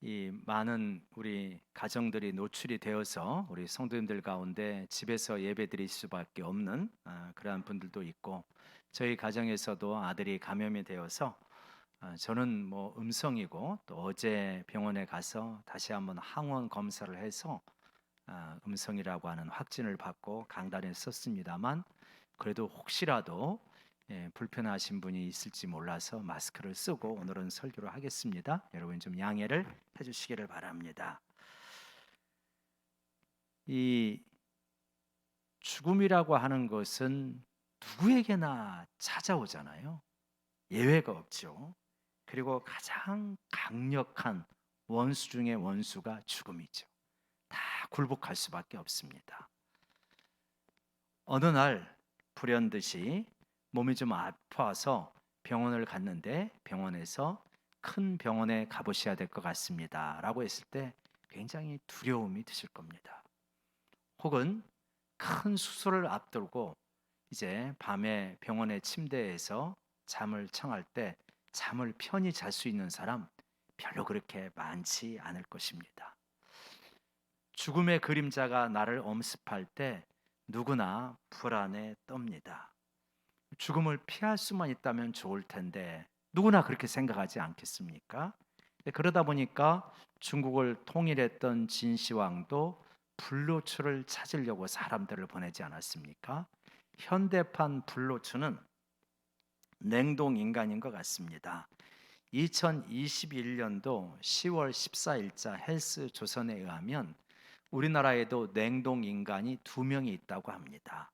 이 많은 우리 가정들이 노출이 되어서 우리 성도님들 가운데 집에서 예배드릴 수밖에 없는 그러한 분들도 있고, 저희 가정에서도 아들이 감염이 되어서 저는 뭐 음성이고, 또 어제 병원에 가서 다시 한번 항원 검사를 해서 음성이라고 하는 확진을 받고 강단에 섰습니다만, 그래도 혹시라도 불편하신 분이 있을지 몰라서 마스크를 쓰고 오늘은 설교를 하겠습니다. 여러분 좀 양해를 해주시기를 바랍니다. 이 죽음이라고 하는 것은 누구에게나 찾아오잖아요. 예외가 없죠. 그리고 가장 강력한 원수 중의 원수가 죽음이죠. 다 굴복할 수밖에 없습니다. 어느 날 불현듯이 몸이 좀 아파서 병원을 갔는데, 병원에서 큰 병원에 가보셔야 될 것 같습니다 라고 했을 때 굉장히 두려움이 드실 겁니다. 혹은 큰 수술을 앞두고 이제 밤에 병원의 침대에서 잠을 청할 때 잠을 편히 잘 수 있는 사람 별로 그렇게 많지 않을 것입니다. 죽음의 그림자가 나를 엄습할 때 누구나 불안에 떱니다. 죽음을 피할 수만 있다면 좋을 텐데 누구나 그렇게 생각하지 않겠습니까? 그러다 보니까 중국을 통일했던 진시황도 불로초를 찾으려고 사람들을 보내지 않았습니까? 현대판 불로초는 냉동 인간인 것 같습니다. 2021년도 10월 14일자 헬스조선에 의하면 우리나라에도 냉동 인간이 2명이 있다고 합니다.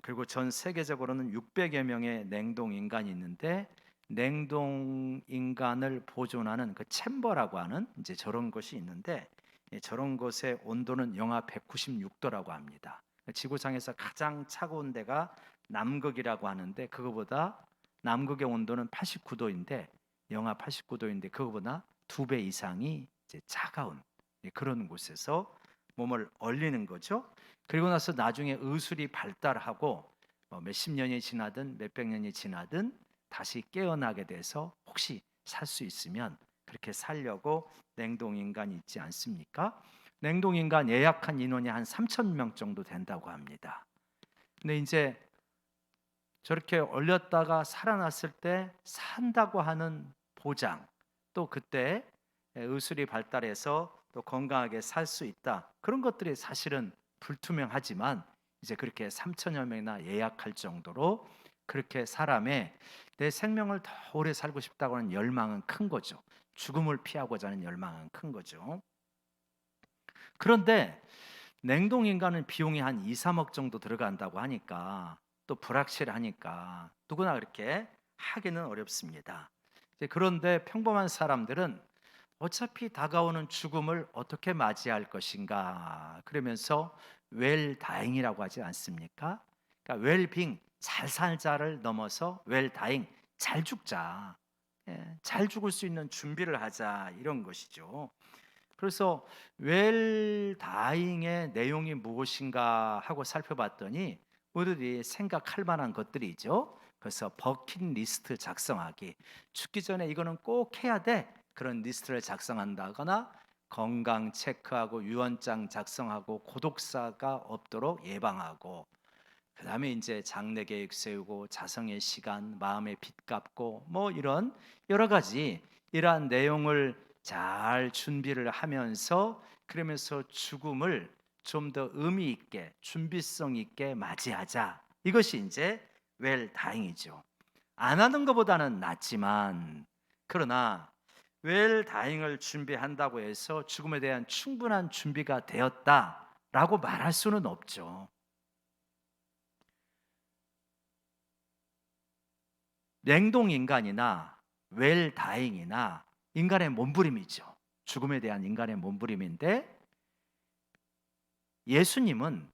그리고 전 세계적으로는 600여 명의 냉동 인간이 있는데, 냉동 인간을 보존하는 그 챔버라고 하는 이제 저런 것이 있는데, 저런 것의 온도는 영하 196도라고 합니다. 지구상에서 가장 차가운 데가 남극이라고 하는데, 그거보다 남극의 온도는 89도인데, 영하 89도인데 그거보다 2배 이상이 이제 차가운 그런 곳에서 몸을 얼리는 거죠. 그리고 나서 나중에 의술이 발달하고 몇십 년이 지나든 몇백 년이 지나든 다시 깨어나게 돼서 혹시 살 수 있으면 그렇게 살려고 냉동인간이 있지 않습니까? 냉동인간 예약한 인원이 한 3천 명 정도 된다고 합니다. 근데 이제 저렇게 얼렸다가 살아났을 때 산다고 하는 보장, 또 그때 의술이 발달해서 또 건강하게 살 수 있다, 그런 것들이 사실은 불투명하지만 이제 그렇게 3천여 명이나 예약할 정도로 그렇게 사람의 내 생명을 더 오래 살고 싶다고 하는 열망은 큰 거죠. 죽음을 피하고자 하는 열망은 큰 거죠. 그런데 냉동인간은 비용이 한 2, 3억 정도 들어간다고 하니까, 또 불확실하니까 누구나 그렇게 하기는 어렵습니다. 그런데 평범한 사람들은 어차피 다가오는 죽음을 어떻게 맞이할 것인가 그러면서 웰다잉이라고 하지 않습니까? 그러니까 웰빙, 잘 살자를 넘어서 웰다잉, 잘 죽자, 잘 죽을 수 있는 준비를 하자, 이런 것이죠. 그래서 웰다잉의 내용이 무엇인가 하고 살펴봤더니 우리들이 생각할 만한 것들이죠. 그래서 버킷리스트 작성하기, 죽기 전에 이거는 꼭 해야 돼, 그런 리스트를 작성한다거나, 건강 체크하고 유언장 작성하고 고독사가 없도록 예방하고, 그 다음에 이제 장래 계획 세우고 자성의 시간, 마음의 빚 갚고, 뭐 이런 여러 가지 이러한 내용을 잘 준비를 하면서, 그러면서 죽음을 좀 더 의미 있게 준비성 있게 맞이하자, 이것이 이제 웰다잉이죠. 안 하는 것보다는 낫지만, 그러나 웰다잉을 준비한다고 해서 죽음에 대한 충분한 준비가 되었다라고 말할 수는 없죠. 냉동 인간이나 웰다잉이나 인간의 몸부림이죠. 죽음에 대한 인간의 몸부림인데, 예수님은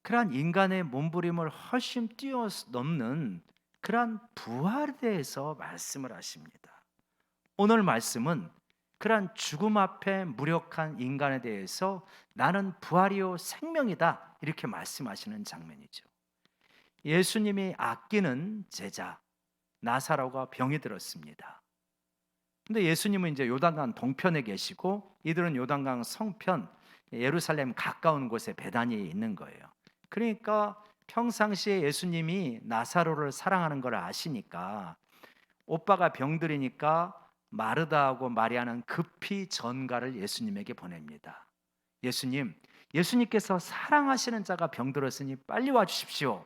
그러한 인간의 몸부림을 훨씬 뛰어넘는 그러한 부활에 대해서 말씀을 하십니다. 오늘 말씀은 그러한 죽음 앞에 무력한 인간에 대해서 나는 부활이요 생명이다, 이렇게 말씀하시는 장면이죠. 예수님이 아끼는 제자 나사로가 병이 들었습니다. 근데 예수님은 이제 요단강 동편에 계시고 이들은 요단강 성편 예루살렘 가까운 곳에 베다니에 있는 거예요. 그러니까 평상시에 예수님이 나사로를 사랑하는 걸 아시니까 오빠가 병들으니까 마르다하고 마리아는 급히 전가를 예수님에게 보냅니다. 예수님께서 사랑하시는 자가 병들었으니 빨리 와 주십시오.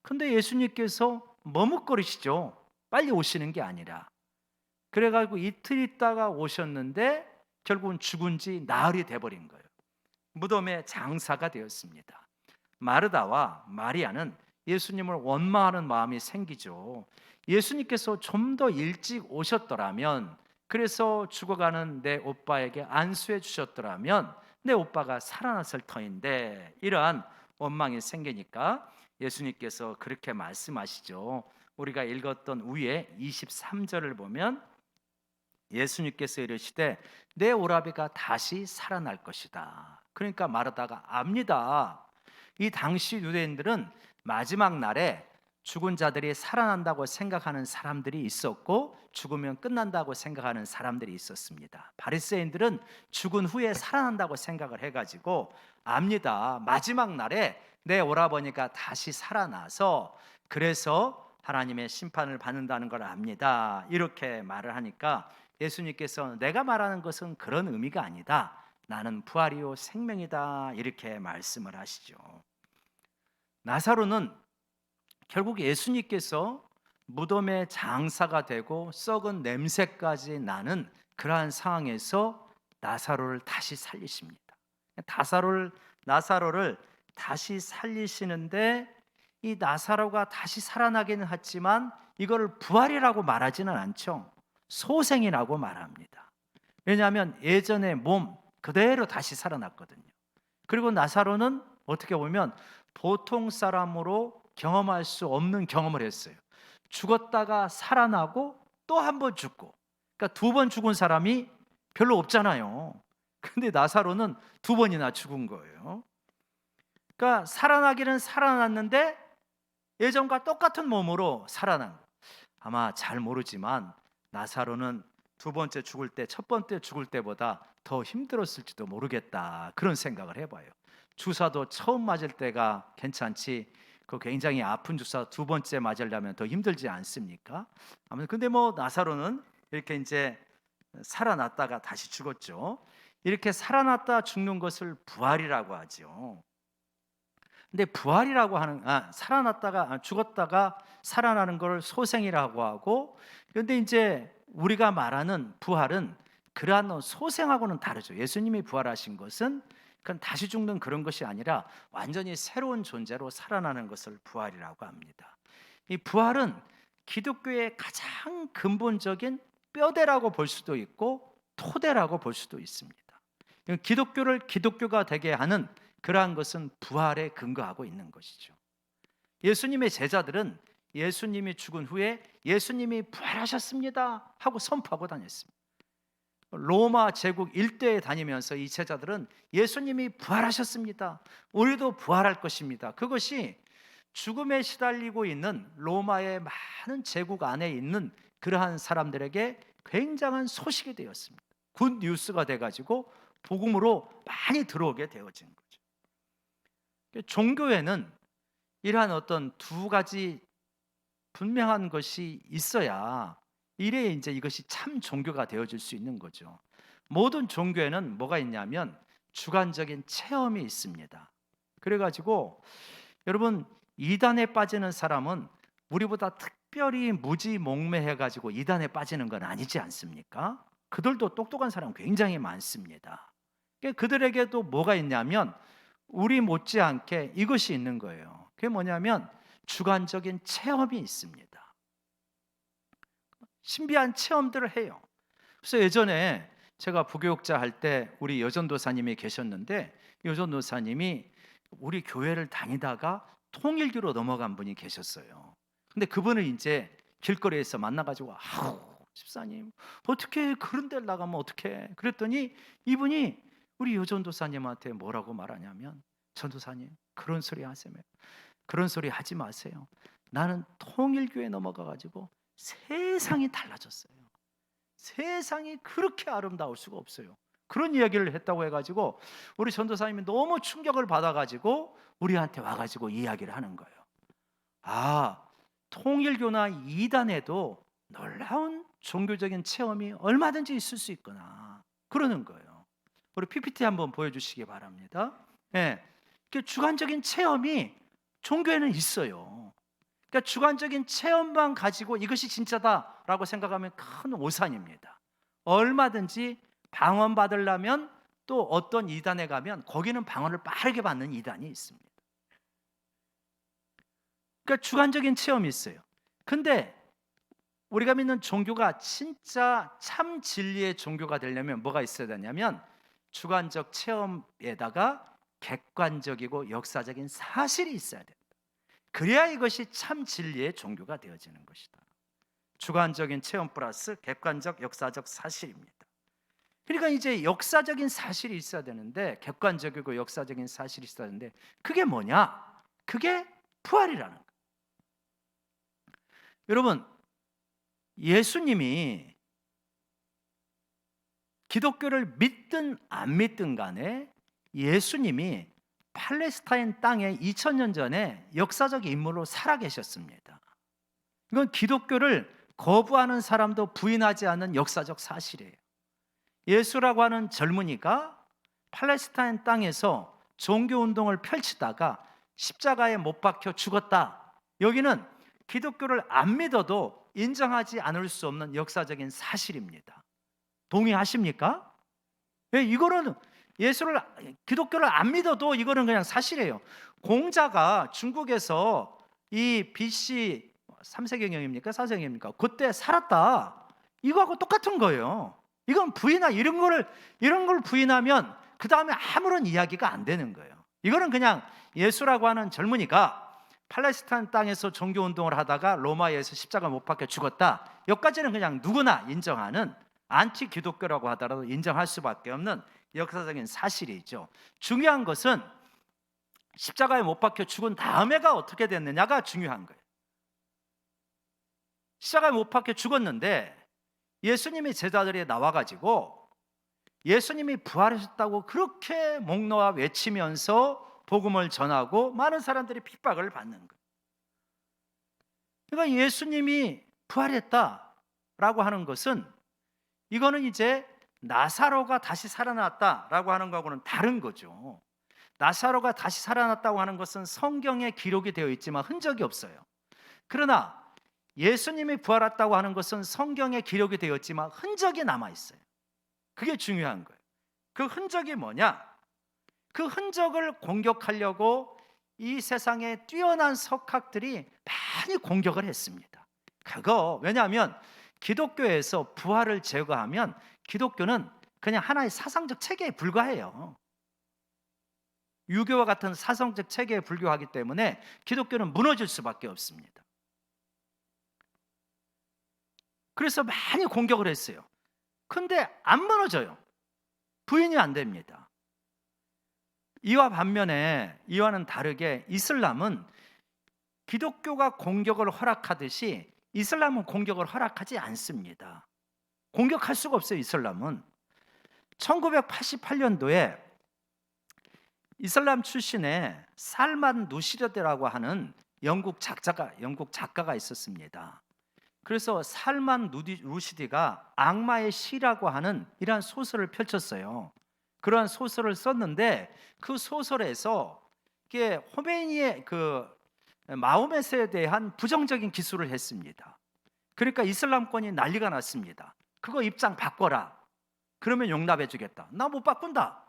근데 예수님께서 머뭇거리시죠. 빨리 오시는 게 아니라. 그래가지고 이틀 있다가 오셨는데 결국은 죽은 지 나흘이 돼버린 거예요. 무덤에 장사가 되었습니다. 마르다와 마리아는 예수님을 원망하는 마음이 생기죠. 예수님께서 좀 더 일찍 오셨더라면, 그래서 죽어가는 내 오빠에게 안수해 주셨더라면 내 오빠가 살아났을 터인데, 이러한 원망이 생기니까 예수님께서 그렇게 말씀하시죠. 우리가 읽었던 위에 23절을 보면 예수님께서 이르시되 내 오라비가 다시 살아날 것이다. 그러니까 마르다가 압니다. 이 당시 유대인들은 마지막 날에 죽은 자들이 살아난다고 생각하는 사람들이 있었고 죽으면 끝난다고 생각하는 사람들이 있었습니다. 바리새인들은 죽은 후에 살아난다고 생각을 해가지고 압니다. 마지막 날에 내 오라버니가 다시 살아나서 그래서 하나님의 심판을 받는다는 걸 압니다. 이렇게 말을 하니까 예수님께서 내가 말하는 것은 그런 의미가 아니다. 나는 부활이요 생명이다. 이렇게 말씀을 하시죠. 나사로는 결국 예수님께서 무덤에 장사가 되고 썩은 냄새까지 나는 그러한 상황에서 나사로를 다시 살리십니다. 나사로를 다시 살리시는데 이 나사로가 다시 살아나기는 하지만 이거를 부활이라고 말하지는 않죠. 소생이라고 말합니다. 왜냐하면 예전의 몸 그대로 다시 살아났거든요. 그리고 나사로는 어떻게 보면 보통 사람으로 경험할 수 없는 경험을 했어요. 죽었다가 살아나고 또 한 번 죽고, 그러니까 두 번 죽은 사람이 별로 없잖아요. 근데 나사로는 두 번이나 죽은 거예요. 그러니까 살아나기는 살아났는데 예전과 똑같은 몸으로 살아난 거예요. 아마 잘 모르지만 나사로는 두 번째 죽을 때 첫 번째 죽을 때보다 더 힘들었을지도 모르겠다, 그런 생각을 해봐요. 주사도 처음 맞을 때가 괜찮지 그 굉장히 아픈 주사 두 번째 맞으려면 더 힘들지 않습니까? 아무튼 근데 뭐 나사로는 이렇게 이제 살아났다가 다시 죽었죠. 이렇게 살아났다 죽는 것을 부활이라고 하죠. 근데 부활이라고 하는 살아났다가 죽었다가 살아나는 걸 소생이라고 하고, 그런데 이제 우리가 말하는 부활은 그러한 소생하고는 다르죠. 예수님이 부활하신 것은 그건 다시 죽는 그런 것이 아니라 완전히 새로운 존재로 살아나는 것을 부활이라고 합니다. 이 부활은 기독교의 가장 근본적인 뼈대라고 볼 수도 있고 토대라고 볼 수도 있습니다. 기독교를 기독교가 되게 하는 그러한 것은 부활에 근거하고 있는 것이죠. 예수님의 제자들은 예수님이 죽은 후에 예수님이 부활하셨습니다 하고 선포하고 다녔습니다. 로마 제국 일대에 다니면서 이 제자들은 예수님이 부활하셨습니다, 우리도 부활할 것입니다, 그것이 죽음에 시달리고 있는 로마의 많은 제국 안에 있는 그러한 사람들에게 굉장한 소식이 되었습니다. 굿 뉴스가 돼가지고 복음으로 많이 들어오게 되어진 거죠. 종교에는 이러한 어떤 두 가지 분명한 것이 있어야 이래야 이제 이것이 참 종교가 되어질 수 있는 거죠. 모든 종교에는 뭐가 있냐면 주관적인 체험이 있습니다. 그래가지고 여러분, 이단에 빠지는 사람은 우리보다 특별히 무지몽매해가지고 이단에 빠지는 건 아니지 않습니까? 그들도 똑똑한 사람 굉장히 많습니다. 그들에게도 뭐가 있냐면 우리 못지않게 이것이 있는 거예요. 그게 뭐냐면 주관적인 체험이 있습니다. 신비한 체험들을 해요. 그래서 예전에 제가 부교육자 할 때 우리 여전도사님이 계셨는데, 여전도사님이 우리 교회를 다니다가 통일교로 넘어간 분이 계셨어요. 근데 그분을 이제 길거리에서 만나가지고 아우 집사님 어떻게 그런 데를 나가면 어떻게, 그랬더니 이분이 우리 여전도사님한테 뭐라고 말하냐면, 전도사님 그런 소리 하세요, 그런 소리 하지 마세요. 나는 통일교에 넘어가가지고 세상이 달라졌어요. 세상이 그렇게 아름다울 수가 없어요. 그런 이야기를 했다고 해가지고 우리 전도사님이 너무 충격을 받아가지고 우리한테 와가지고 이야기를 하는 거예요. 아, 통일교나 이단에도 놀라운 종교적인 체험이 얼마든지 있을 수 있구나, 그러는 거예요. 우리 PPT 한번 보여주시기 바랍니다. 예, 그 주관적인 체험이 종교에는 있어요. 그러니까 주관적인 체험만 가지고 이것이 진짜다라고 생각하면 큰 오산입니다. 얼마든지 방언받으려면 또 어떤 이단에 가면 거기는 방언을 빠르게 받는 이단이 있습니다. 그러니까 주관적인 체험이 있어요. 근데 우리가 믿는 종교가 진짜 참 진리의 종교가 되려면 뭐가 있어야 되냐면 주관적 체험에다가 객관적이고 역사적인 사실이 있어야 돼요. 그래야 이것이 참 진리의 종교가 되어지는 것이다. 주관적인 체험 플러스 객관적 역사적 사실입니다. 그러니까 이제 역사적인 사실이 있어야 되는데, 객관적이고 역사적인 사실이 있어야 되는데, 그게 뭐냐? 그게 부활이라는 거예요. 여러분, 예수님이 기독교를 믿든 안 믿든 간에 예수님이 팔레스타인 땅에 2000년 전에 역사적 인물로 살아계셨습니다. 이건 기독교를 거부하는 사람도 부인하지 않는 역사적 사실이에요. 예수라고 하는 젊은이가 팔레스타인 땅에서 종교운동을 펼치다가 십자가에 못 박혀 죽었다. 여기는 기독교를 안 믿어도 인정하지 않을 수 없는 역사적인 사실입니다. 동의하십니까? 예, 이거는 기독교를 안 믿어도 이거는 그냥 사실이에요. 공자가 중국에서 이 BC 3세경입니까? 4세경입니까? 그때 살았다. 이거하고 똑같은 거예요. 이건 이런 걸 부인하면 그 다음에 아무런 이야기가 안 되는 거예요. 이거는 그냥 예수라고 하는 젊은이가 팔레스타인 땅에서 종교운동을 하다가 로마에서 십자가 못 박혀 죽었다. 여기까지는 그냥 누구나 인정하는 안티 기독교라고 하더라도 인정할 수밖에 없는 역사적인 사실이죠. 중요한 것은 십자가에 못 박혀 죽은 다음에가 어떻게 됐느냐가 중요한 거예요. 십자가에 못 박혀 죽었는데 예수님이 제자들이 나와가지고 예수님이 부활하셨다고 그렇게 목 놓아 외치면서 복음을 전하고 많은 사람들이 핍박을 받는 거예요. 그러니까 예수님이 부활했다라고 하는 것은 이거는 이제 나사로가 다시 살아났다라고 하는 거하고는 다른 거죠. 나사로가 다시 살아났다고 하는 것은 성경에 기록이 되어 있지만 흔적이 없어요. 그러나 예수님이 부활했다고 하는 것은 성경에 기록이 되어 있지만 흔적이 남아 있어요. 그게 중요한 거예요. 그 흔적이 뭐냐? 그 흔적을 공격하려고 이 세상에 뛰어난 석학들이 많이 공격을 했습니다. 왜냐하면 기독교에서 부활을 제거하면 기독교는 그냥 하나의 사상적 체계에 불과해요. 유교와 같은 사상적 체계에 불과하기 때문에 기독교는 무너질 수밖에 없습니다. 그래서 많이 공격을 했어요. 근데 안 무너져요. 부인이 안 됩니다. 이와는 다르게 이슬람은 기독교가 공격을 허락하듯이 이슬람은 공격을 허락하지 않습니다. 공격할 수가 없어요. 이슬람은 1988년도에 이슬람 출신의 살만 누시르드라고 하는 영국 작가가 있었습니다. 그래서 살만 루시디가 악마의 시라고 하는 이러한 소설을 펼쳤어요. 그러한 소설을 썼는데 그 소설에서 이게 호메니의 마호메트에 대한 부정적인 기술을 했습니다. 그러니까 이슬람권이 난리가 났습니다. 그거 입장 바꿔라. 그러면 용납해 주겠다. 나 못 바꾼다.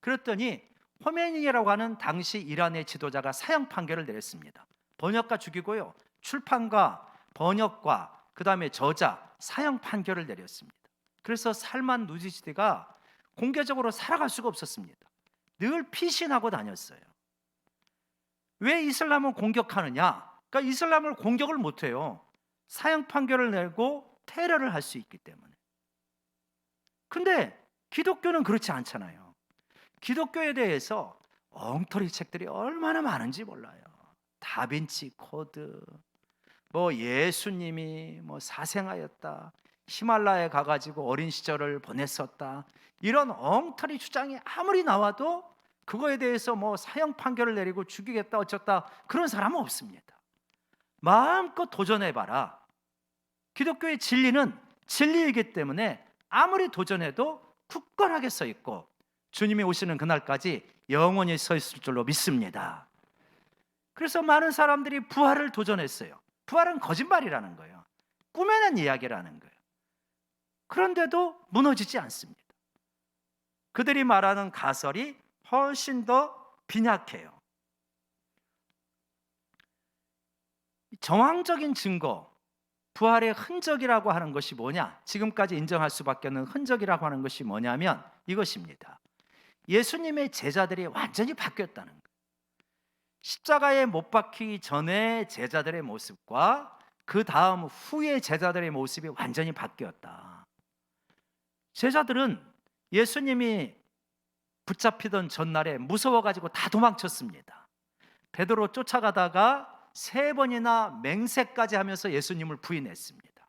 그랬더니 호메니라고 하는 당시 이란의 지도자가 사형 판결을 내렸습니다. 번역가 죽이고요. 출판과 번역과 그다음에 저자 사형 판결을 내렸습니다. 그래서 살만 루시디가 공개적으로 살아갈 수가 없었습니다. 늘 피신하고 다녔어요. 왜 이슬람을 공격하느냐? 그러니까 이슬람을 공격을 못해요. 사형 판결을 내고 테러를 할 수 있기 때문에. 근데 기독교는 그렇지 않잖아요. 기독교에 대해서 엉터리 책들이 얼마나 많은지 몰라요. 다빈치 코드, 예수님이 사생하였다. 히말라야에 가가지고 어린 시절을 보냈었다, 이런 엉터리 주장이 아무리 나와도 그거에 대해서 뭐 사형 판결을 내리고 죽이겠다 어쩌다 그런 사람은 없습니다. 마음껏 도전해봐라. 기독교의 진리는 진리이기 때문에 아무리 도전해도 굳건하게 서 있고 주님이 오시는 그날까지 영원히 서 있을 줄로 믿습니다. 그래서 많은 사람들이 부활을 도전했어요. 부활은 거짓말이라는 거예요. 꾸며낸 이야기라는 거예요. 그런데도 무너지지 않습니다. 그들이 말하는 가설이 훨씬 더 빈약해요. 정황적인 증거, 부활의 흔적이라고 하는 것이 뭐냐? 지금까지 인정할 수밖에 없는 흔적이라고 하는 것이 뭐냐면 이것입니다. 예수님의 제자들이 완전히 바뀌었다는 거예요. 십자가에 못 박히기 전에 제자들의 모습과 그 다음 후에 제자들의 모습이 완전히 바뀌었다. 제자들은 예수님이 붙잡히던 전날에 무서워가지고 다 도망쳤습니다. 베드로 쫓아가다가 3번이나 맹세까지 하면서 예수님을 부인했습니다.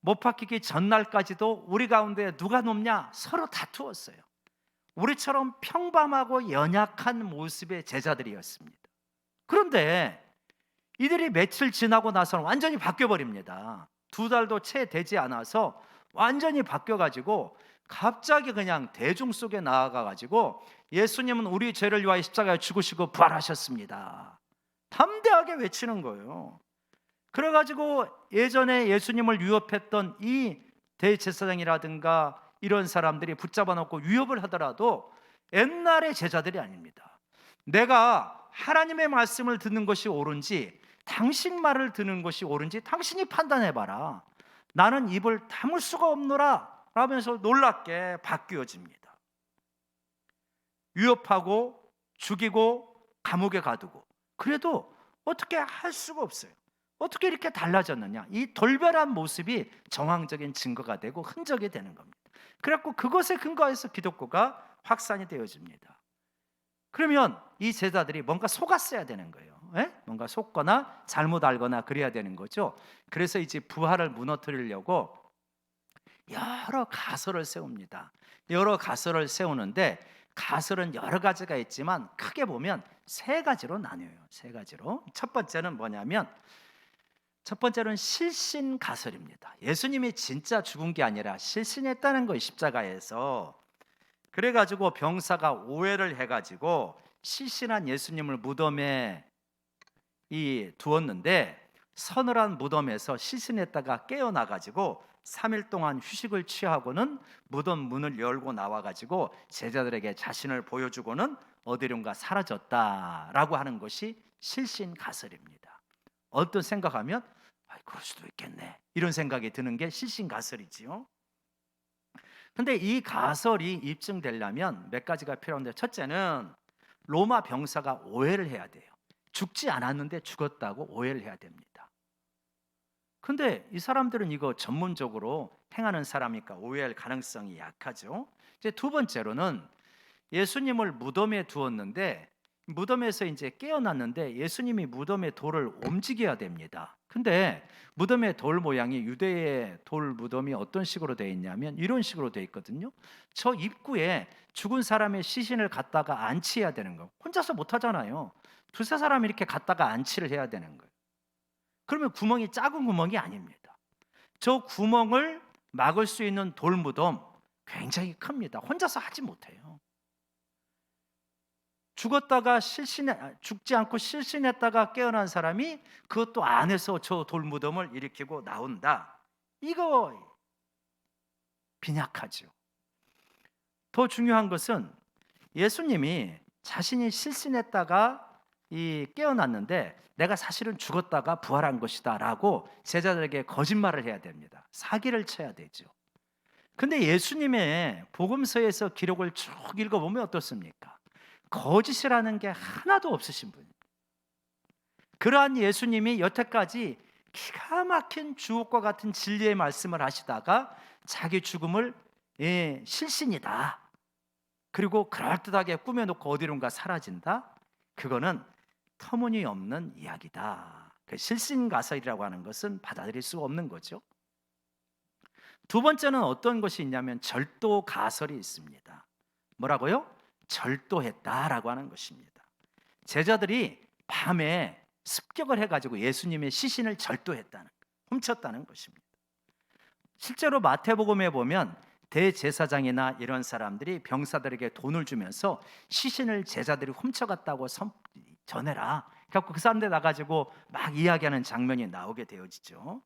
못 박히기 전날까지도 우리 가운데 누가 높냐 서로 다투었어요. 우리처럼 평범하고 연약한 모습의 제자들이었습니다. 그런데 이들이 며칠 지나고 나서는 완전히 바뀌어버립니다. 2달도 채 되지 않아서 완전히 바뀌어가지고 갑자기 그냥 대중 속에 나아가가지고 예수님은 우리 죄를 위하여 십자가에 죽으시고 부활하셨습니다, 담대하게 외치는 거예요. 그래가지고 예전에 예수님을 위협했던 이 대제사장이라든가 이런 사람들이 붙잡아 놓고 위협을 하더라도 옛날의 제자들이 아닙니다. 내가 하나님의 말씀을 듣는 것이 옳은지 당신 말을 듣는 것이 옳은지 당신이 판단해봐라, 나는 입을 다물 수가 없노라 라면서 놀랍게 바뀌어집니다. 위협하고 죽이고 감옥에 가두고 그래도 어떻게 할 수가 없어요. 어떻게 이렇게 달라졌느냐? 이 돌변한 모습이 정황적인 증거가 되고 흔적이 되는 겁니다. 그래갖고 그것에 근거해서 기독교가 확산이 되어집니다. 그러면 이 제자들이 뭔가 속았어야 되는 거예요. 뭔가 속거나 잘못 알거나 그래야 되는 거죠. 그래서 이제 부활을 무너뜨리려고 여러 가설을 세웁니다. 여러 가설을 세우는데 가설은 여러 가지가 있지만 크게 보면 3가지로 나뉘어요. 3가지로. 첫 번째는 뭐냐면 첫 번째는 실신 가설입니다. 예수님이 진짜 죽은 게 아니라 실신했다는 거예요, 십자가에서. 그래가지고 병사가 오해를 해가지고 실신한 예수님을 무덤에 두었는데 서늘한 무덤에서 실신했다가 깨어나가지고 3일 동안 휴식을 취하고는 무덤 문을 열고 나와가지고 제자들에게 자신을 보여주고는 어디론가 사라졌다라고 하는 것이 실신 가설입니다. 어떤 생각하면 그럴 수도 있겠네 이런 생각이 드는 게 실신 가설이지요. 근데 이 가설이 입증되려면 몇 가지가 필요한데, 첫째는 로마 병사가 오해를 해야 돼요. 죽지 않았는데 죽었다고 오해를 해야 됩니다. 근데 이 사람들은 이거 전문적으로 행하는 사람이니까 오해할 가능성이 약하죠. 이제 두 번째로는 예수님을 무덤에 두었는데 무덤에서 이제 깨어났는데 예수님이 무덤의 돌을 움직여야 됩니다. 근데 무덤의 돌 모양이 유대의 돌 무덤이 어떤 식으로 되어 있냐면 이런 식으로 되어 있거든요. 저 입구에 죽은 사람의 시신을 갖다가 안치해야 되는 거예요. 혼자서 못 하잖아요. 2-3사람이 이렇게 갖다가 안치를 해야 되는 거예요. 그러면 구멍이 작은 구멍이 아닙니다. 저 구멍을 막을 수 있는 돌 무덤 굉장히 큽니다. 혼자서 하지 못해요. 죽지 않고 실신했다가 깨어난 사람이 그것도 안에서 저 돌무덤을 일으키고 나온다. 이거 빈약하죠. 더 중요한 것은 예수님이 자신이 실신했다가 깨어났는데 내가 사실은 죽었다가 부활한 것이다 라고 제자들에게 거짓말을 해야 됩니다. 사기를 쳐야 되죠. 근데 예수님의 복음서에서 기록을 쭉 읽어보면 어떻습니까? 거짓이라는 게 하나도 없으신 분입니다. 그러한 예수님이 여태까지 기가 막힌 주옥과 같은 진리의 말씀을 하시다가 자기 죽음을 실신이다, 그리고 그럴듯하게 꾸며놓고 어디론가 사라진다, 그거는 터무니없는 이야기다. 그 실신가설이라고 하는 것은 받아들일 수가 없는 거죠. 두 번째는 어떤 것이 있냐면 절도 가설이 있습니다. 뭐라고요? 절도했다라고 하는 것입니다. 제자들이 밤에 습격을 해가지고 예수님의 시신을 절도했다는, 훔쳤다는 것입니다. 실제로 마태복음에 보면 대제사장이나 이런 사람들이 병사들에게 돈을 주면서 시신을 제자들이 훔쳐갔다고 전해라. 그래서 그 사람들 나가지고 막 이야기하는 장면이 나오게 되어지죠.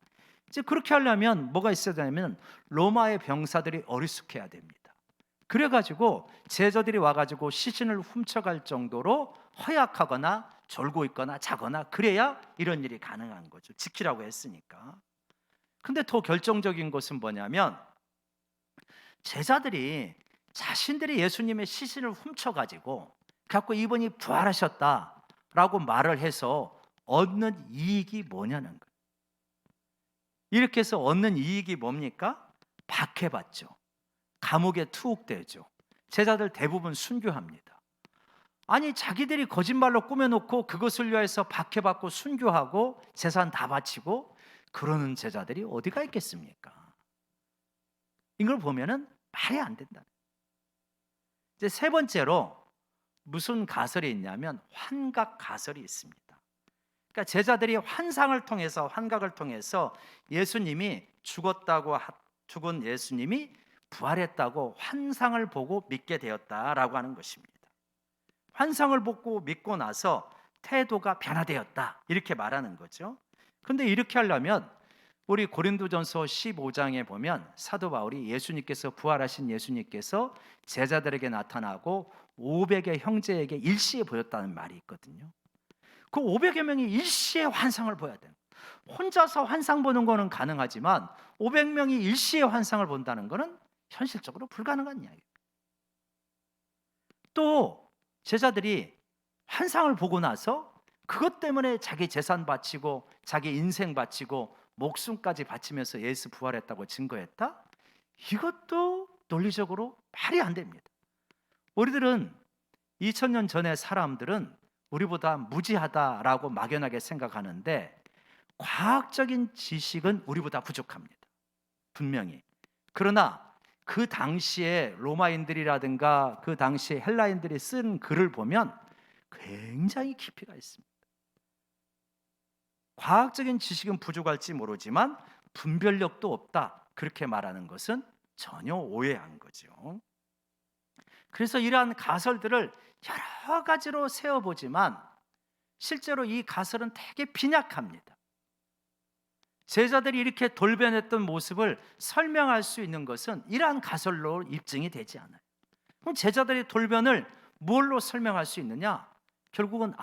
이제 그렇게 하려면 뭐가 있어야 되냐면 로마의 병사들이 어리숙해야 됩니다. 그래가지고 제자들이 와가지고 시신을 훔쳐갈 정도로 허약하거나 졸고 있거나 자거나 그래야 이런 일이 가능한 거죠. 지키라고 했으니까. 근데 더 결정적인 것은 뭐냐면 제자들이 자신들이 예수님의 시신을 훔쳐가지고 갖고 이분이 부활하셨다라고 말을 해서 얻는 이익이 뭐냐는 거예요. 이렇게 해서 얻는 이익이 뭡니까? 박해받죠. 감옥에 투옥되죠. 제자들 대부분 순교합니다. 아니 자기들이 거짓말로 꾸며놓고 그것을 위해서 박해받고 순교하고 재산 다 바치고 그러는 제자들이 어디가 있겠습니까? 이걸 보면은 말이 안 된다. 이제 세 번째로 무슨 가설이 있냐면 환각 가설이 있습니다. 그러니까 제자들이 환상을 통해서 환각을 통해서 예수님이 죽은 예수님이 부활했다고 환상을 보고 믿게 되었다라고 하는 것입니다. 환상을 보고 믿고 나서 태도가 변화되었다 이렇게 말하는 거죠. 그런데 이렇게 하려면 우리 고린도전서 15장에 보면 사도 바울이 예수님께서 부활하신 예수님께서 제자들에게 나타나고 500의 형제에게 일시에 보였다는 말이 있거든요. 그 500여 명이 일시에 환상을 보여야 돼요. 혼자서 환상 보는 거는 가능하지만 500명이 일시에 환상을 본다는 거는 현실적으로 불가능한 이야기예요. 또 제자들이 환상을 보고 나서 그것 때문에 자기 재산 바치고 자기 인생 바치고 목숨까지 바치면서 예수 부활했다고 증거했다? 이것도 논리적으로 말이 안 됩니다. 우리들은 2000년 전의 사람들은 우리보다 무지하다라고 막연하게 생각하는데 과학적인 지식은 우리보다 부족합니다. 분명히. 그러나 그 당시에 로마인들이라든가 그 당시에 헬라인들이 쓴 글을 보면 굉장히 깊이가 있습니다. 과학적인 지식은 부족할지 모르지만 분별력도 없다. 그렇게 말하는 것은 전혀 오해한 거죠. 그래서 이러한 가설들을 여러 가지로 세워보지만 실제로 이 가설은 되게 빈약합니다. 제자들이 이렇게 돌변했던 모습을 설명할 수 있는 것은 이러한 가설로 입증이 되지 않아요. 그럼 제자들의 돌변을 뭘로 설명할 수 있느냐? 결국은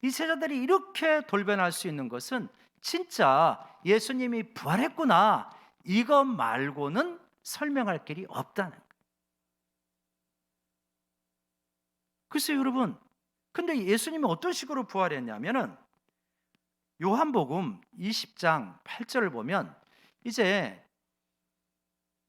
이 제자들이 이렇게 돌변할 수 있는 것은 진짜 예수님이 부활했구나 이것 말고는 설명할 길이 없다는 거예요. 글쎄요 여러분, 근데 예수님이 어떤 식으로 부활했냐면은 요한복음 20장 8절을 보면 이제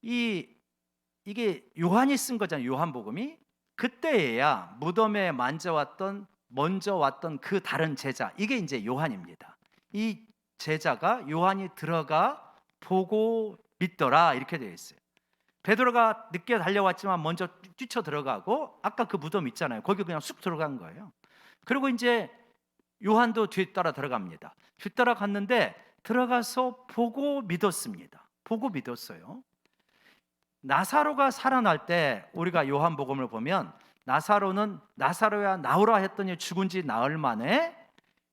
이게 요한이 쓴 거잖아요. 요한복음이 그때에야 무덤에 먼저 왔던 그 다른 제자, 이게 이제 요한입니다. 이 제자가 요한이 들어가 보고 믿더라 이렇게 되어 있어요. 베드로가 늦게 달려왔지만 먼저 뛰쳐 들어가고 아까 그 무덤 있잖아요. 거기 그냥 쑥 들어간 거예요. 그리고 이제 요한도 뒤따라 들어갑니다. 뒤따라 갔는데 들어가서 보고 믿었습니다. 보고 믿었어요. 나사로가 살아날 때 우리가 요한복음을 보면 나사로야 나오라 했더니 죽은 지 나흘 만에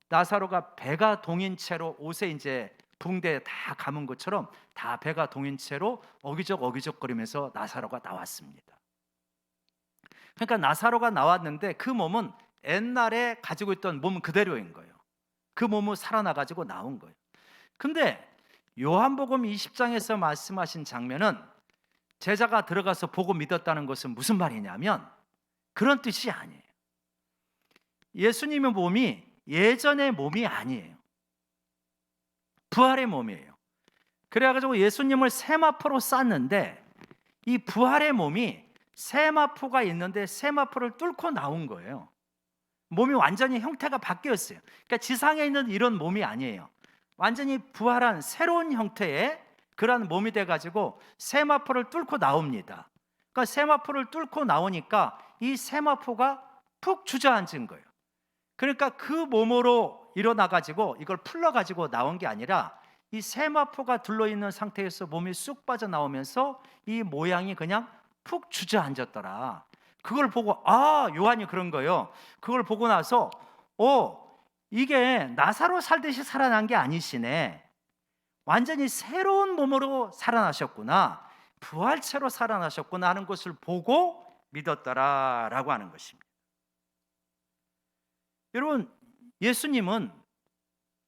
나사로가 배가 동인 채로 옷에 이제 붕대에 다 감은 것처럼 다 배가 동인 채로 어기적거리면서 나사로가 나왔습니다. 그러니까 나사로가 나왔는데 그 몸은 옛날에 가지고 있던 몸 그대로인 거예요. 그 몸은 살아나가지고 나온 거예요. 근데 요한복음 20장에서 말씀하신 장면은 제자가 들어가서 보고 믿었다는 것은 무슨 말이냐면 그런 뜻이 아니에요. 예수님의 몸이 예전의 몸이 아니에요. 부활의 몸이에요. 그래가지고 예수님을 세마포로 쌌는데 이 부활의 몸이 세마포가 있는데 세마포를 뚫고 나온 거예요. 몸이 완전히 형태가 바뀌었어요. 그러니까 지상에 있는 이런 몸이 아니에요. 완전히 부활한 새로운 형태의 그러한 몸이 돼가지고 세마포를 뚫고 나옵니다. 그러니까 세마포를 뚫고 나오니까 이 세마포가 푹 주저앉은 거예요. 그러니까 그 몸으로 일어나가지고 이걸 풀러가지고 나온 게 아니라 이 세마포가 둘러있는 상태에서 몸이 쑥 빠져나오면서 이 모양이 그냥 푹 주저앉았더라. 그걸 보고 요한이 그런 거예요. 그걸 보고 나서 이게 나사로 살듯이 살아난 게 아니시네. 완전히 새로운 몸으로 살아나셨구나. 부활체로 살아나셨구나 하는 것을 보고 믿었더라라고 하는 것입니다. 여러분, 예수님은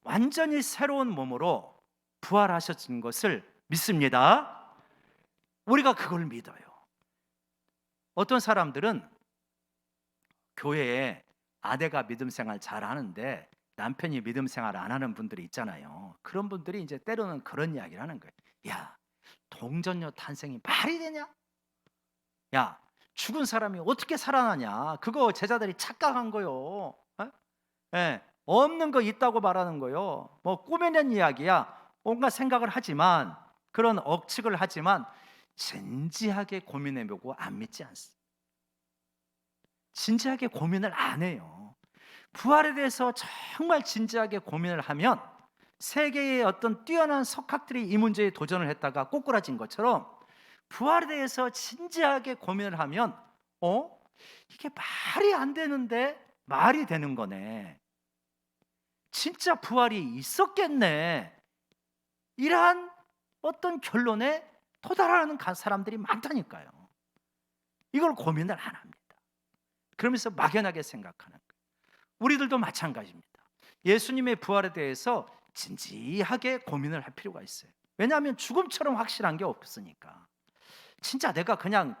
완전히 새로운 몸으로 부활하셨던 것을 믿습니다. 우리가 그걸 믿어요. 어떤 사람들은 교회에 아내가 믿음 생활 잘 하는데 남편이 믿음 생활 안 하는 분들이 있잖아요. 그런 분들이 이제 때로는 그런 이야기를 하는 거예요. 야, 동전녀 탄생이 말이 되냐? 야, 죽은 사람이 어떻게 살아나냐? 그거 제자들이 착각한 거요. 예, 없는 거 있다고 말하는 거요. 뭐 꾸며낸 이야기야. 온갖 생각을 하지만, 그런 억측을 하지만 진지하게 고민해보고 안 믿지 않습니다. 진지하게 고민을 안 해요. 부활에 대해서 정말 진지하게 고민을 하면 세계의 어떤 뛰어난 석학들이 이 문제에 도전을 했다가 꼬꾸라진 것처럼 부활에 대해서 진지하게 고민을 하면 이게 말이 안 되는데 말이 되는 거네. 진짜 부활이 있었겠네. 이러한 어떤 결론에 도달하는 사람들이 많다니까요. 이걸 고민을 안 합니다. 그러면서 막연하게 생각하는 거예요. 우리들도 마찬가지입니다. 예수님의 부활에 대해서 진지하게 고민을 할 필요가 있어요. 왜냐하면 죽음처럼 확실한 게 없으니까. 진짜 내가 그냥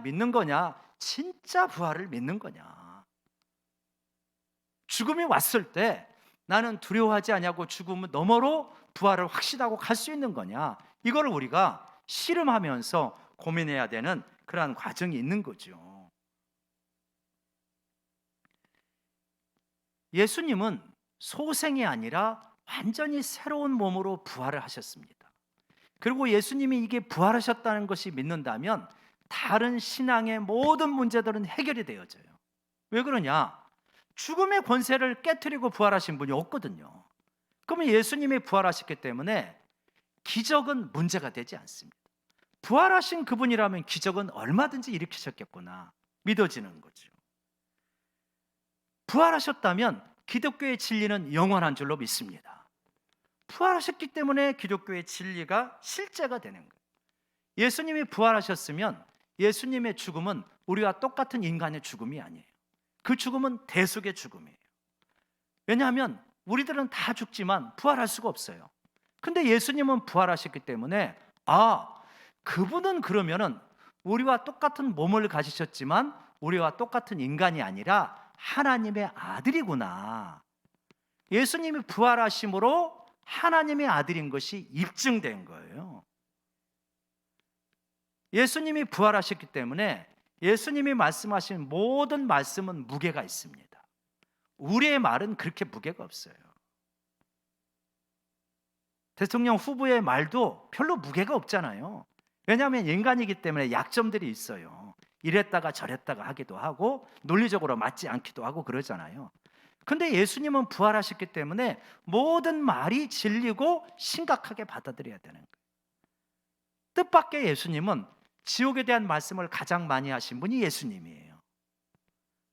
믿는 거냐? 진짜 부활을 믿는 거냐? 죽음이 왔을 때 나는 두려워하지 않냐고 죽음은 너머로 부활을 확신하고 갈 수 있는 거냐? 이걸 우리가 씨름하면서 고민해야 되는 그러한 과정이 있는 거죠. 예수님은 소생이 아니라 완전히 새로운 몸으로 부활을 하셨습니다. 그리고 예수님이 이게 부활하셨다는 것이 믿는다면 다른 신앙의 모든 문제들은 해결이 되어져요. 왜 그러냐? 죽음의 권세를 깨트리고 부활하신 분이 없거든요. 그러면 예수님이 부활하셨기 때문에 기적은 문제가 되지 않습니다. 부활하신 그분이라면 기적은 얼마든지 일으키셨겠구나 믿어지는 거죠. 부활하셨다면 기독교의 진리는 영원한 줄로 믿습니다. 부활하셨기 때문에 기독교의 진리가 실제가 되는 거예요. 예수님이 부활하셨으면 예수님의 죽음은 우리와 똑같은 인간의 죽음이 아니에요. 그 죽음은 대속의 죽음이에요. 왜냐하면 우리들은 다 죽지만 부활할 수가 없어요. 근데 예수님은 부활하셨기 때문에 그분은 그러면은 우리와 똑같은 몸을 가지셨지만 우리와 똑같은 인간이 아니라 하나님의 아들이구나. 예수님이 부활하심으로 하나님의 아들인 것이 입증된 거예요. 예수님이 부활하셨기 때문에 예수님이 말씀하신 모든 말씀은 무게가 있습니다. 우리의 말은 그렇게 무게가 없어요. 대통령 후보의 말도 별로 무게가 없잖아요. 왜냐하면 인간이기 때문에 약점들이 있어요. 이랬다가 저랬다가 하기도 하고 논리적으로 맞지 않기도 하고 그러잖아요. 근데 예수님은 부활하셨기 때문에 모든 말이 진리고 심각하게 받아들여야 되는 거예요. 뜻밖의 예수님은 지옥에 대한 말씀을 가장 많이 하신 분이 예수님이에요.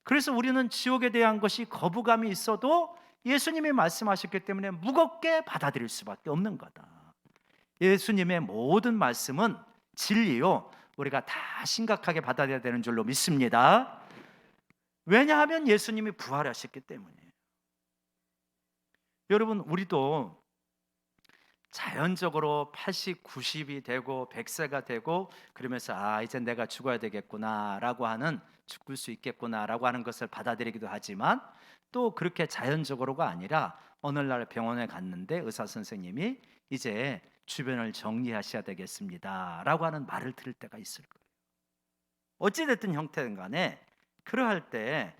그래서 우리는 지옥에 대한 것이 거부감이 있어도 예수님이 말씀하셨기 때문에 무겁게 받아들일 수밖에 없는 거다. 예수님의 모든 말씀은 진리요, 우리가 다 심각하게 받아들여야 되는 줄로 믿습니다. 왜냐하면 예수님이 부활하셨기 때문이에요. 여러분, 우리도 자연적으로 80, 90이 되고 100세가 되고 그러면서 이제 내가 죽어야 되겠구나 라고 하는, 죽을 수 있겠구나 라고 하는 것을 받아들이기도 하지만 또 그렇게 자연적으로가 아니라 어느 날 병원에 갔는데 의사 선생님이 이제 주변을 정리하셔야 되겠습니다 라고 하는 말을 들을 때가 있을 거예요. 어찌됐든 형태든 간에 그러할 때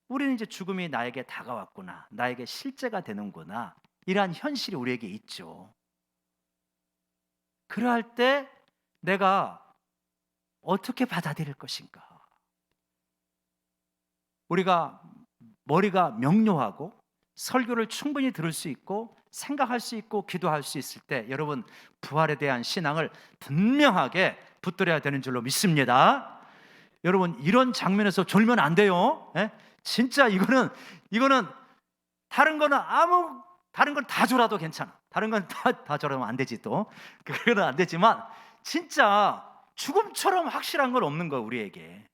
우리는 이제 죽음이 나에게 다가왔구나, 나에게 실제가 되는구나, 이러한 현실이 우리에게 있죠. 그러할 때 내가 어떻게 받아들일 것인가? 우리가 머리가 명료하고 설교를 충분히 들을 수 있고 생각할 수 있고 기도할 수 있을 때 여러분 부활에 대한 신앙을 분명하게 붙들어야 되는 줄로 믿습니다. 여러분 이런 장면에서 졸면 안 돼요. 예? 진짜 이거는 다른 건 다 졸아도 괜찮아. 다른 건 다 졸아면 안 되지 또. 그건 안 되지만 진짜 죽음처럼 확실한 건 없는 거 우리에게.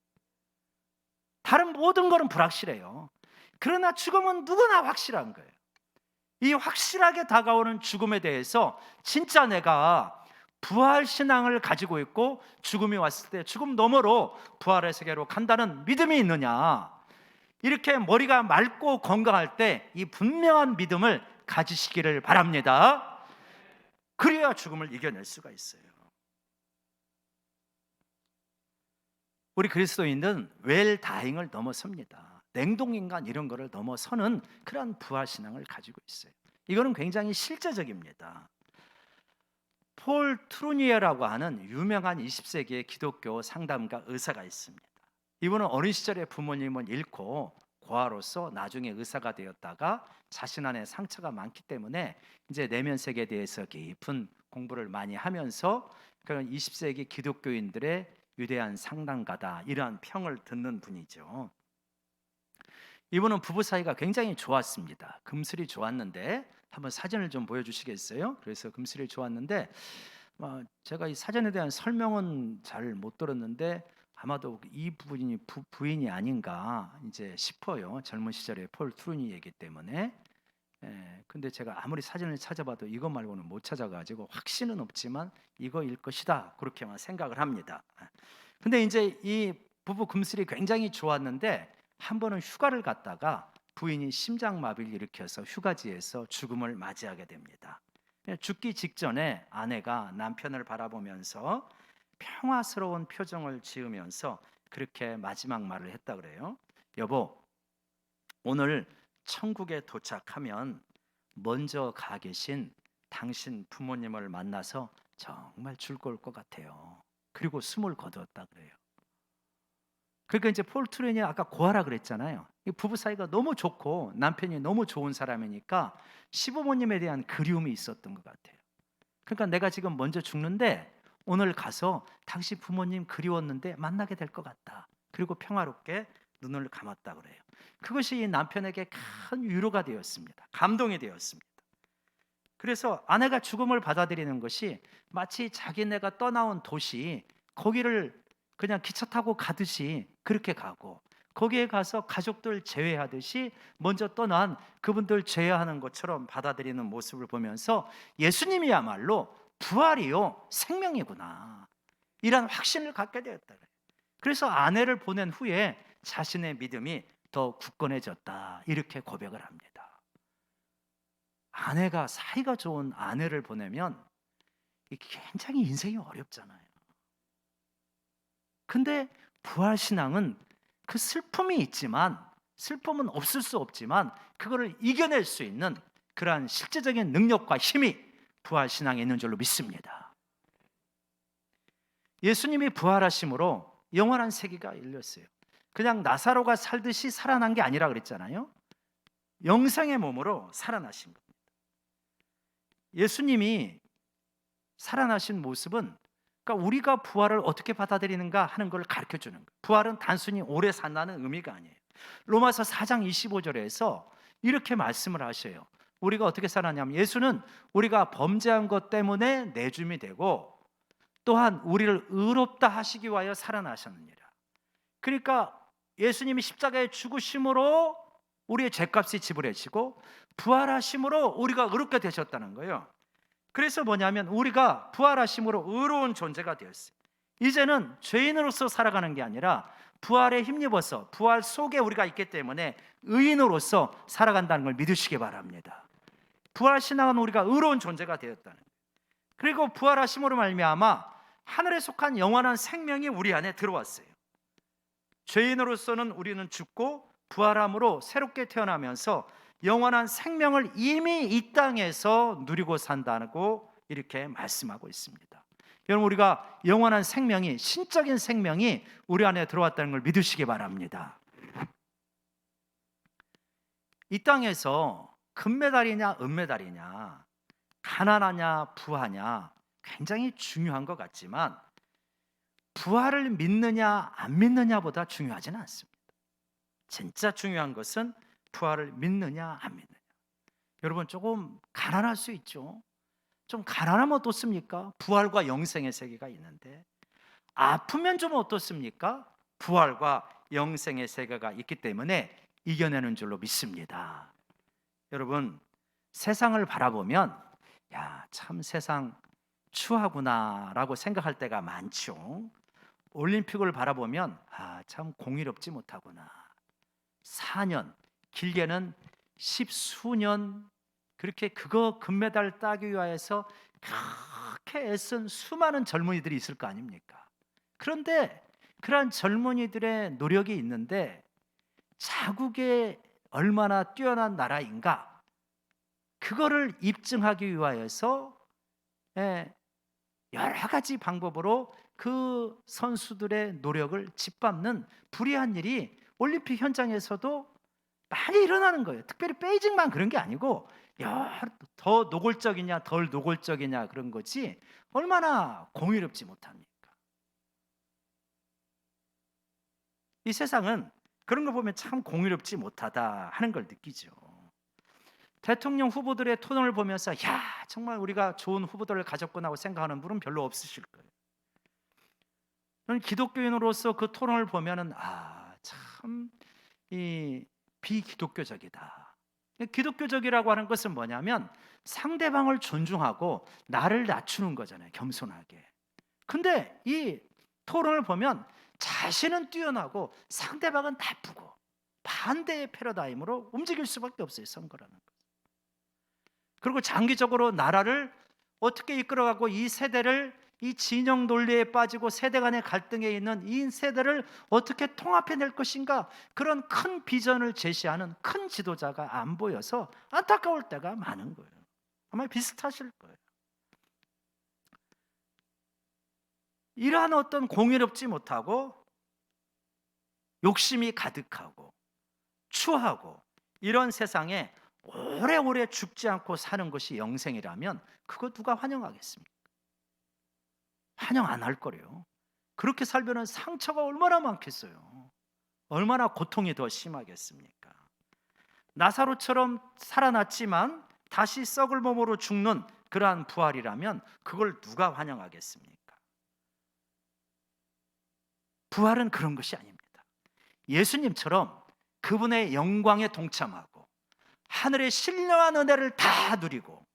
다른 모든 거는 불확실해요. 그러나 죽음은 누구나 확실한 거예요. 이 확실하게 다가오는 죽음에 대해서 진짜 내가 부활 신앙을 가지고 있고 죽음이 왔을 때 죽음 너머로 부활의 세계로 간다는 믿음이 있느냐, 이렇게 머리가 맑고 건강할 때 이 분명한 믿음을 가지시기를 바랍니다. 그래야 죽음을 이겨낼 수가 있어요. 우리 그리스도인은 웰다잉을 넘어섭니다. 냉동인간 이런 거를 넘어서는 그런 부활신앙을 가지고 있어요. 이거는 굉장히 실제적입니다. 폴 트루니에라고 하는 유명한 20세기의 기독교 상담가 의사가 있습니다. 이분은 어린 시절에 부모님을 잃고 고아로서 나중에 의사가 되었다가 자신 안에 상처가 많기 때문에 이제 내면 세계에 대해서 깊은 공부를 많이 하면서 그런 20세기 기독교인들의 위대한 상담가다, 이러한 평을 듣는 분이죠. 이분은 부부 사이가 굉장히 좋았습니다. 금슬이 좋았는데 한번 사진을 좀 보여주시겠어요? 그래서 금슬이 좋았는데 제가 이 사진에 대한 설명은 잘 못 들었는데 아마도 이 부분이 부인이 아닌가 이제 싶어요. 젊은 시절에 폴 트루니이기 때문에. 근데 제가 아무리 사진을 찾아봐도 이것 말고는 못 찾아가지고 확신은 없지만 이거일 것이다 그렇게만 생각을 합니다. 근데 이제 이 부부 금슬이 굉장히 좋았는데 한 번은 휴가를 갔다가 부인이 심장마비를 일으켜서 휴가지에서 죽음을 맞이하게 됩니다. 죽기 직전에 아내가 남편을 바라보면서 평화스러운 표정을 지으면서 그렇게 마지막 말을 했다 그래요. 여보, 오늘 천국에 도착하면 먼저 가 계신 당신 부모님을 만나서 정말 즐거울 것 같아요. 그리고 숨을 거두었다 그래요. 그러니까 이제 폴 트루니 아까 고아라 그랬잖아요. 이 부부 사이가 너무 좋고 남편이 너무 좋은 사람이니까 시부모님에 대한 그리움이 있었던 것 같아요. 그러니까 내가 지금 먼저 죽는데 오늘 가서 당신 부모님 그리웠는데 만나게 될 것 같다. 그리고 평화롭게 눈을 감았다 그래요. 그것이 이 남편에게 큰 위로가 되었습니다. 감동이 되었습니다. 그래서 아내가 죽음을 받아들이는 것이 마치 자기네가 떠나온 도시, 거기를 그냥 기차 타고 가듯이 그렇게 가고, 거기에 가서 가족들 제외하듯이 먼저 떠난 그분들 제외하는 것처럼 받아들이는 모습을 보면서 예수님이야말로 부활이요 생명이구나, 이런 확신을 갖게 되었다. 그래서 아내를 보낸 후에 자신의 믿음이 더 굳건해졌다, 이렇게 고백을 합니다. 아내가 사이가 좋은 아내를 보내면 이게 굉장히 인생이 어렵잖아요. 근데 부활신앙은 그 슬픔이 있지만, 슬픔은 없을 수 없지만 그거를 이겨낼 수 있는 그러한 실제적인 능력과 힘이 부활신앙에 있는 줄로 믿습니다. 예수님이 부활하심으로 영원한 세계가 열렸어요. 그냥 나사로가 살듯이 살아난 게 아니라 그랬잖아요. 영생의 몸으로 살아나신 겁니다. 예수님이 살아나신 모습은, 그러니까 우리가 부활을 어떻게 받아들이는가 하는 걸 가르쳐 주는 거예요. 부활은 단순히 오래 산다는 의미가 아니에요. 로마서 4장 25절에서 이렇게 말씀을 하셔요. 우리가 어떻게 살았냐면, 예수는 우리가 범죄한 것 때문에 내줌이 되고 또한 우리를 의롭다 하시기 위하여 살아나셨느니라. 그러니까 예수님이 십자가에 죽으심으로 우리의 죄값이 지불해지고 부활하심으로 우리가 의롭게 되셨다는 거예요. 그래서 뭐냐면 우리가 부활하심으로 의로운 존재가 되었어요. 이제는 죄인으로서 살아가는 게 아니라 부활에 힘입어서 부활 속에 우리가 있기 때문에 의인으로서 살아간다는 걸 믿으시기 바랍니다. 부활신앙은 우리가 의로운 존재가 되었다는 거예요. 그리고 부활하심으로 말미암아 하늘에 속한 영원한 생명이 우리 안에 들어왔어요. 죄인으로서는 우리는 죽고 부활함으로 새롭게 태어나면서 영원한 생명을 이미 이 땅에서 누리고 산다고 이렇게 말씀하고 있습니다. 여러분, 우리가 영원한 생명이, 신적인 생명이 우리 안에 들어왔다는 걸 믿으시기 바랍니다. 이 땅에서 금메달이냐 은메달이냐, 가난하냐 부하냐 굉장히 중요한 것 같지만 부활을 믿느냐 안 믿느냐보다 중요하지는 않습니다. 진짜 중요한 것은 부활을 믿느냐 안 믿느냐. 여러분, 조금 가난할 수 있죠. 좀 가난하면 어떻습니까? 부활과 영생의 세계가 있는데, 아프면 좀 어떻습니까? 부활과 영생의 세계가 있기 때문에 이겨내는 줄로 믿습니다. 여러분, 세상을 바라보면 참 세상 추하구나라고 생각할 때가 많죠. 올림픽을 바라보면 참 공의롭지 못하구나. 4년, 길게는 10수년 그렇게 그거 금메달 따기 위해서 그렇게 애쓴 수많은 젊은이들이 있을 거 아닙니까? 그런데 그러한 젊은이들의 노력이 있는데 자국에 얼마나 뛰어난 나라인가, 그거를 입증하기 위하여서 여러 가지 방법으로 그 선수들의 노력을 짓밟는 불의한 일이 올림픽 현장에서도 많이 일어나는 거예요. 특별히 베이징만 그런 게 아니고 더 노골적이냐 덜 노골적이냐 그런 거지 얼마나 공의롭지 못합니까? 이 세상은 그런 거 보면 참 공의롭지 못하다 하는 걸 느끼죠. 대통령 후보들의 토론을 보면서 정말 우리가 좋은 후보들을 가졌구나 하고 생각하는 분은 별로 없으실 거예요. 저는 기독교인으로서 그 토론을 보면은 참 이 비기독교적이다. 기독교적이라고 하는 것은 뭐냐면 상대방을 존중하고 나를 낮추는 거잖아요. 겸손하게. 근데 이 토론을 보면 자신은 뛰어나고 상대방은 나쁘고 반대의 패러다임으로 움직일 수밖에 없어요. 선거라는 것. 그리고 장기적으로 나라를 어떻게 이끌어가고 이 세대를, 이 진영 논리에 빠지고 세대 간의 갈등에 있는 이 세대를 어떻게 통합해낼 것인가, 그런 큰 비전을 제시하는 큰 지도자가 안 보여서 안타까울 때가 많은 거예요. 아마 비슷하실 거예요. 이러한 어떤 공의롭지 못하고 욕심이 가득하고 추하고 이런 세상에 오래오래 죽지 않고 사는 것이 영생이라면 그거 누가 환영하겠습니까? 환영 안 할 거래요. 그렇게 살면 상처가 얼마나 많겠어요. 얼마나 고통이 더 심하겠습니까? 나사로처럼 살아났지만 다시 썩을 몸으로 죽는 그러한 부활이라면 그걸 누가 환영하겠습니까? 부활은 그런 것이 아닙니다. 예수님처럼 그분의 영광에 동참하고 하늘의 신령한 은혜를 다 누리고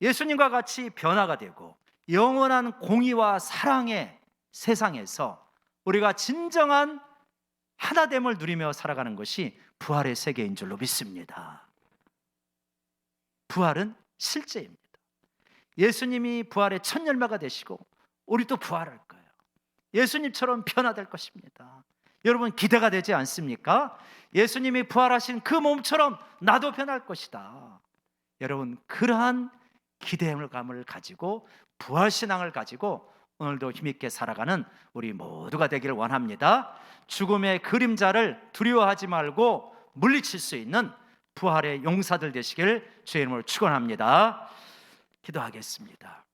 예수님과 같이 변화가 되고 영원한 공의와 사랑의 세상에서 우리가 진정한 하나됨을 누리며 살아가는 것이 부활의 세계인 줄로 믿습니다. 부활은 실제입니다. 예수님이 부활의 첫 열매가 되시고 우리도 부활할 거예요. 예수님처럼 변화될 것입니다. 여러분, 기대가 되지 않습니까? 예수님이 부활하신 그 몸처럼 나도 변할 것이다. 여러분, 그러한 기대감을 가지고 부활신앙을 가지고 오늘도 힘있게 살아가는 우리 모두가 되기를 원합니다. 죽음의 그림자를 두려워하지 말고 물리칠 수 있는 부활의 용사들 되시길 주의 이름으로 축원합니다. 기도하겠습니다.